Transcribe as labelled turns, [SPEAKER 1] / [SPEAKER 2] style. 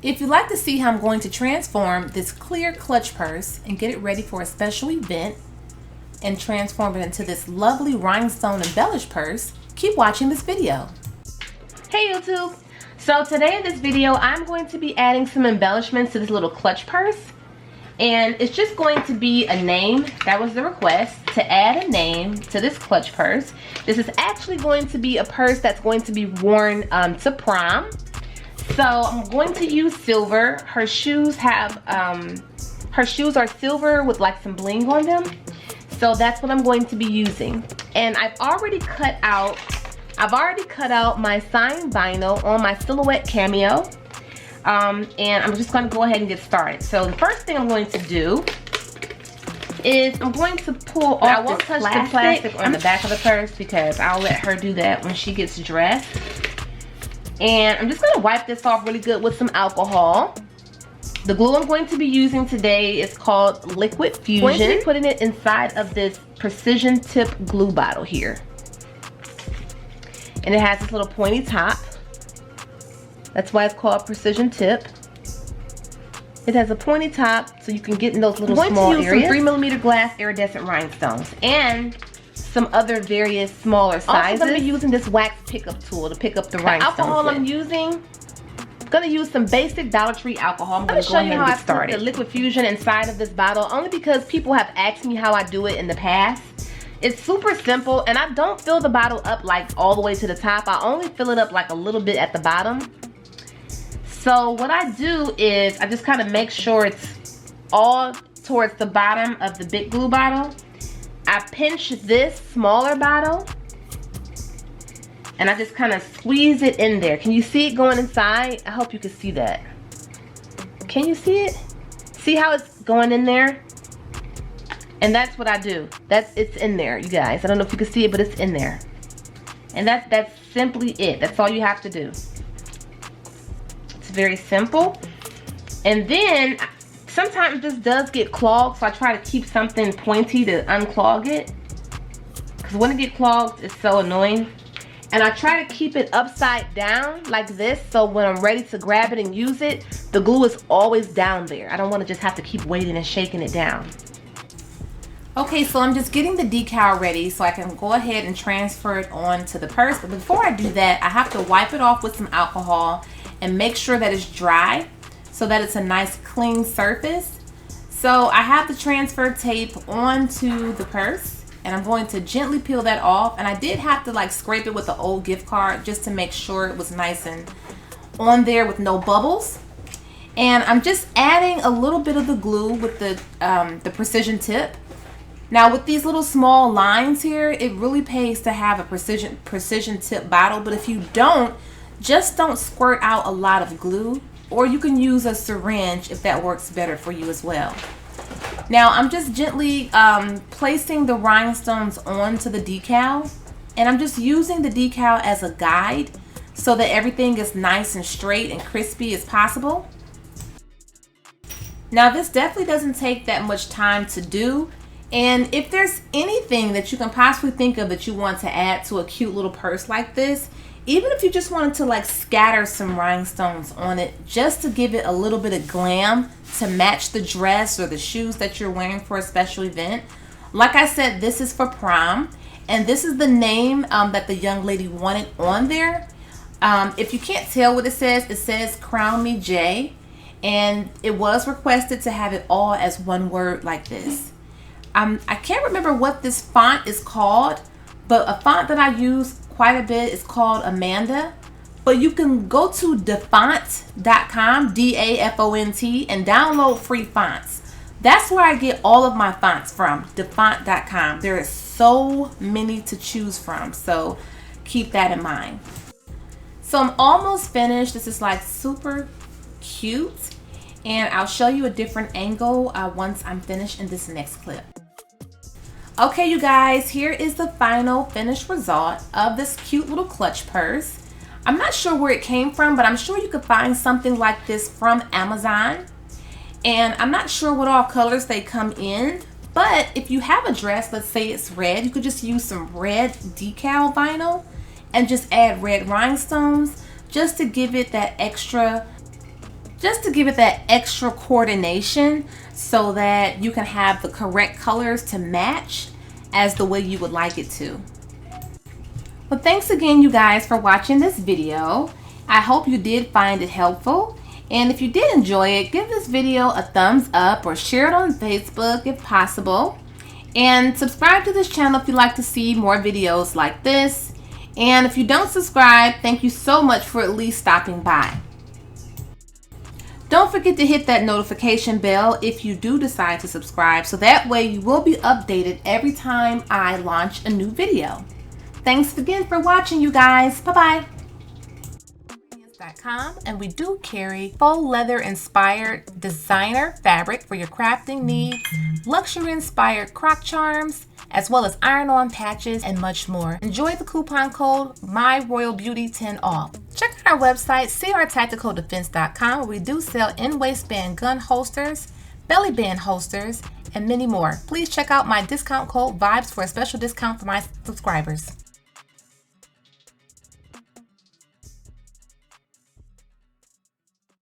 [SPEAKER 1] If you'd like to see how I'm going to transform this clear clutch purse and get it ready for a special event and transform it into this lovely rhinestone embellished purse, keep watching this video. Hey YouTube! So today in this video, I'm going to be adding some embellishments to this little clutch purse. And it's just going to be a name. That was the request, to add a name to this clutch purse. This is actually going to be a purse that's going to be worn to prom. So I'm going to use silver. Her shoes have, her shoes are silver with like some bling on them. So that's what I'm going to be using. And I've already cut out my signed vinyl on my silhouette Cameo. And I'm just going to go ahead and get started. So the first thing I'm going to do is I'm going to pull off I won't touch the plastic on the back of the purse because I'll let her do that when she gets dressed. And I'm just going to wipe this off really good with some alcohol. The glue I'm going to be using today is called Liquid Fusion. I'm going to be putting it inside of this precision tip glue bottle here. And it has this little pointy top. That's why it's called precision tip. It has a pointy top so you can get in those little small areas. I'm going to use some 3mm glass iridescent rhinestones and some other various smaller sizes. I'm going to be using this wax pickup tool to pick up the rhinestones. The alcohol I'm using, I'm going to use some basic Dollar Tree alcohol. I'm going to show you how I put the Liquid Fusion inside of this bottle, only because people have asked me how I do it in the past. It's super simple, and I don't fill the bottle up like all the way to the top. I only fill it up like a little bit at the bottom. So what I do is I just kind of make sure it's all towards the bottom of the big glue bottle. I pinch this smaller bottle and I just kind of squeeze it in there. Can you see it going inside? I hope you can see that. Can you see it? See how it's going in there? And that's what I do. It's in there, you guys. I don't know if you can see it, but it's in there. And that's simply it. That's all you have to do. It's very simple. And then sometimes this does get clogged, so I try to keep something pointy to unclog it. Because when it gets clogged, it's so annoying. And I try to keep it upside down like this, so when I'm ready to grab it and use it, the glue is always down there. I don't want to just have to keep waiting and shaking it down. Okay, so I'm just getting the decal ready so I can go ahead and transfer it onto the purse. But before I do that, I have to wipe it off with some alcohol and make sure that it's dry so that it's a nice clean surface. So I have the transfer tape onto the purse and I'm going to gently peel that off. And I did have to like scrape it with an old gift card just to make sure it was nice and on there with no bubbles. And I'm just adding a little bit of the glue with the precision tip. Now with these little small lines here, it really pays to have a precision tip bottle, but if you don't, just don't squirt out a lot of glue, or you can use a syringe if that works better for you as well. Now I'm just gently placing the rhinestones onto the decal, and I'm just using the decal as a guide so that everything is nice and straight and crispy as possible. Now this definitely doesn't take that much time to do. And if there's anything that you can possibly think of that you want to add to a cute little purse like this, even if you just wanted to like scatter some rhinestones on it just to give it a little bit of glam to match the dress or the shoes that you're wearing for a special event. Like I said, this is for prom, and this is the name that the young lady wanted on there. If you can't tell what it says Crown Me J, and it was requested to have it all as one word like this. I can't remember what this font is called, but a font that I use quite a bit is called Amanda. But you can go to dafont.com, D-A-F-O-N-T, and download free fonts. That's where I get all of my fonts from, dafont.com. There are so many to choose from, so keep that in mind. So I'm almost finished. This is like super cute, and I'll show you a different angle once I'm finished in this next clip. Okay, you guys, here is the final finished result of this cute little clutch purse. I'm not sure where it came from, but I'm sure you could find something like this from Amazon. And I'm not sure what all colors they come in, but if you have a dress, let's say it's red, you could just use some red decal vinyl and just add red rhinestones just to give it that extra just to give it that extra coordination so that you can have the correct colors to match as the way you would like it to. Well, thanks again, you guys, for watching this video. I hope you did find it helpful. And if you did enjoy it, give this video a thumbs up or share it on Facebook if possible. And subscribe to this channel if you'd like to see more videos like this. And if you don't subscribe, thank you so much for at least stopping by. Don't forget to hit that notification bell if you do decide to subscribe, so that way you will be updated every time I launch a new video. Thanks again for watching, you guys. Bye-bye. And we do carry faux leather inspired designer fabric for your crafting needs, luxury inspired croc charms, as well as iron-on patches and much more. Enjoy the coupon code MyRoyalBeauty10OFF. Check out our website, crtacticaldefense.com, where we do sell in-waistband gun holsters, belly band holsters, and many more. Please check out my discount code VIBES for a special discount for my subscribers.